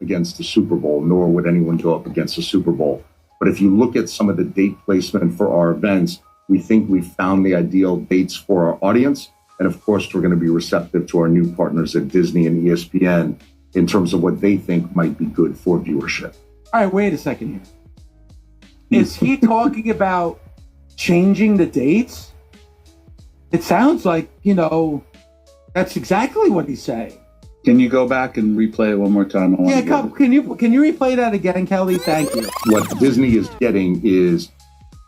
against the Super Bowl, nor would anyone go up against the Super Bowl. But if you look at some of the date placement for our events, we think we've found the ideal dates for our audience. And of course, we're going to be receptive to our new partners at Disney and ESPN in terms of what they think might be good for viewership. All right, wait a second here. Is he talking about changing the dates? It sounds like, that's exactly what he's saying. Can you go back and replay it one more time? Yeah, can you replay that again, Kelly? Thank you. What Disney is getting is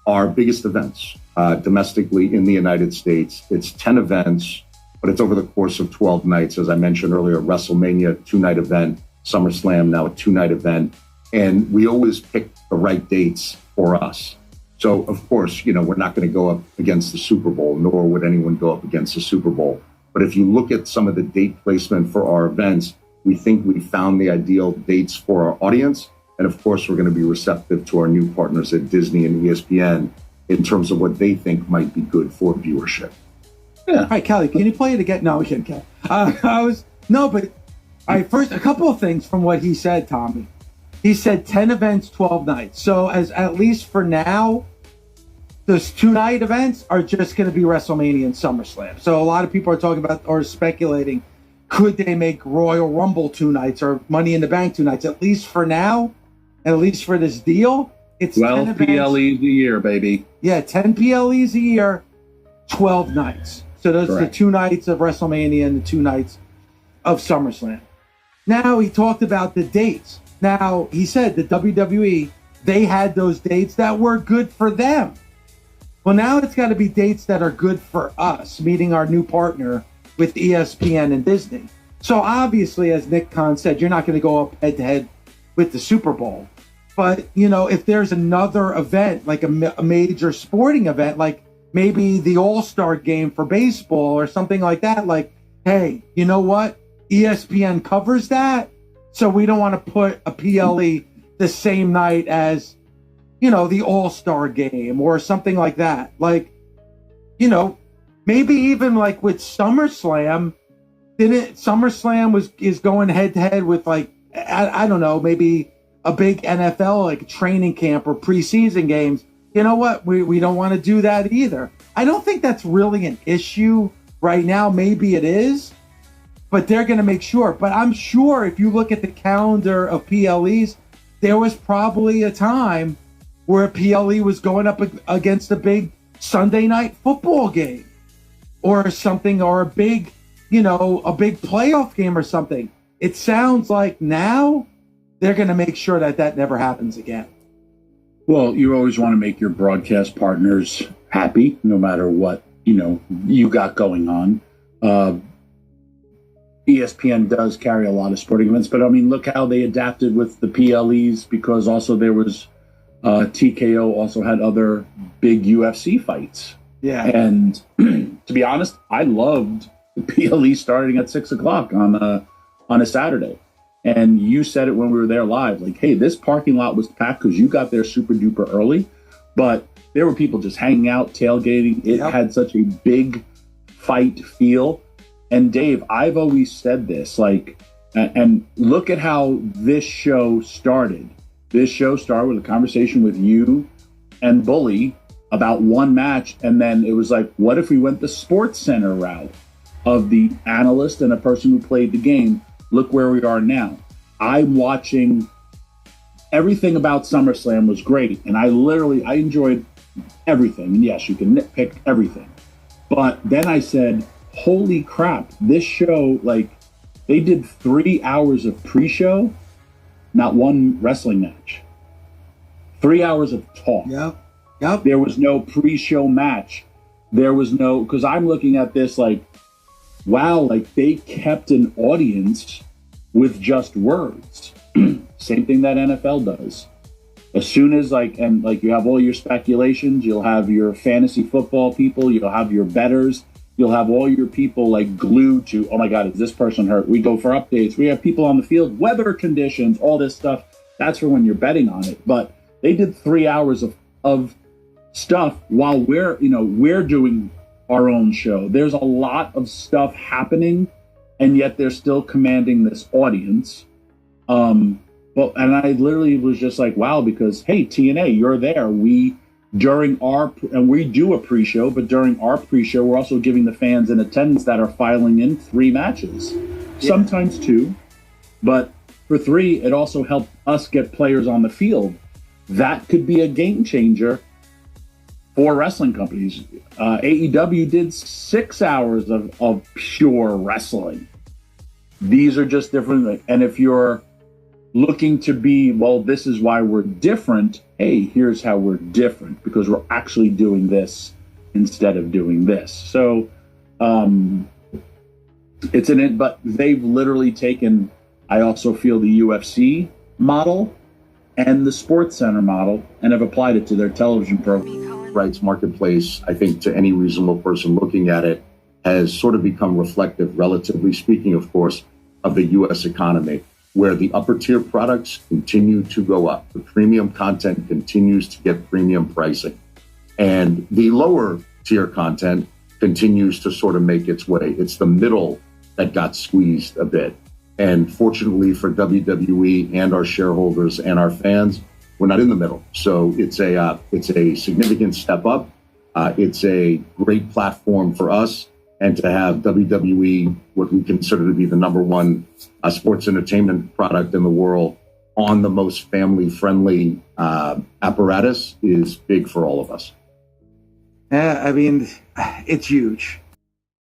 our biggest events domestically in the United States. It's 10 events, but it's over the course of 12 nights. As I mentioned earlier, WrestleMania, 2-night event, SummerSlam, now a 2-night event. And we always pick the right dates for us. So, of course, we're not going to go up against the Super Bowl, nor would anyone go up against the Super Bowl. But if you look at some of the date placement for our events, we think we found the ideal dates for our audience. And of course, we're going to be receptive to our new partners at Disney and ESPN in terms of what they think might be good for viewership. Yeah. All right, Kelly, can you play it again? No, we shouldn't, Kelly. First, a couple of things from what he said, Tommy. He said 10 events, 12 nights. So at least for now, those 2-night events are just going to be WrestleMania and SummerSlam. So a lot of people are talking about or speculating, could they make Royal Rumble 2 nights or Money in the Bank 2 nights? At least for now, and at least for this deal, it's 12 PLEs a year, baby. Yeah, 10 PLEs a year, 12 nights. So those are the 2 nights of WrestleMania and the 2 nights of SummerSlam. Now he talked about the dates. Now he said the WWE, they had those dates that were good for them. Well, now it's got to be dates that are good for us, meeting our new partner with ESPN and Disney. So obviously, as Nick Khan said, you're not going to go up head-to-head with the Super Bowl. But, if there's another event, like a major sporting event, like maybe the All-Star game for baseball or something like that, like, hey, you know what? ESPN covers that, so we don't want to put a PLE the same night as the All-Star game or something like that. Like, maybe even like with SummerSlam, SummerSlam is going head to head with like, I don't know, maybe a big NFL like training camp or preseason games. You know what? We don't want to do that either. I don't think that's really an issue right now. Maybe it is, but they're going to make sure. But I'm sure if you look at the calendar of PLEs, there was probably a time where a PLE was going up against a big Sunday night football game or something, or a big playoff game or something. It sounds like now they're going to make sure that never happens again. Well, you always want to make your broadcast partners happy, no matter what, you got going on. ESPN does carry a lot of sporting events, but I mean, look how they adapted with the PLEs, because also there was TKO also had other big UFC fights. Yeah. And to be honest, I loved the PLE starting at 6:00 on a Saturday. And you said it when we were there live, like, hey, this parking lot was packed because you got there super duper early, but there were people just hanging out, tailgating. It had such a big fight feel. And Dave, I've always said this, like, and look at how this show started. This show started with a conversation with you and Bully about one match. And then it was like, what if we went the Sportscenter route of the analyst and a person who played the game? Look where we are now. I'm watching everything about SummerSlam was great. And I enjoyed everything. And yes, you can nitpick everything. But then I said, holy crap, this show, like, they did 3 hours of pre-show, not one wrestling match. 3 hours of talk. Yep. There was no pre-show match. There was no, because I'm looking at this like, wow, like they kept an audience with just words. Same thing that NFL does. As soon as you have all your speculations, you'll have your fantasy football people, you'll have your bettors, you'll have all your people like glued to, oh my God, is this person hurt? We go for updates. We have people on the field, weather conditions, all this stuff. That's for when you're betting on it. But they did 3 hours of stuff while we're doing our own show. There's a lot of stuff happening, and yet they're still commanding this audience. Well, and I literally was just like, wow, because hey, TNA, you're there. We do a pre-show, but during our pre-show, we're also giving the fans in attendance that are filing in 3 matches, sometimes 2, but for 3, it also helped us get players on the field. That could be a game changer for wrestling companies. AEW did 6 hours of pure wrestling. These are just different. And if you're looking to be, well, this is why we're different. Hey, here's how we're different, because we're actually doing this instead of doing this. So it's in it, but they've literally taken, I also feel, the UFC model and the Sportscenter model and have applied it to their television program. Rights marketplace, I think, to any reasonable person looking at it, has sort of become reflective, relatively speaking, of course, of the U.S. economy, where the upper tier products continue to go up. The premium content continues to get premium pricing. And the lower tier content continues to sort of make its way. It's the middle that got squeezed a bit. And fortunately for WWE and our shareholders and our fans, we're not in the middle. So it's a significant step up. It's a great platform for us. And to have WWE, what we consider to be the number one sports entertainment product in the world, on the most family-friendly apparatus is big for all of us. I mean, it's huge.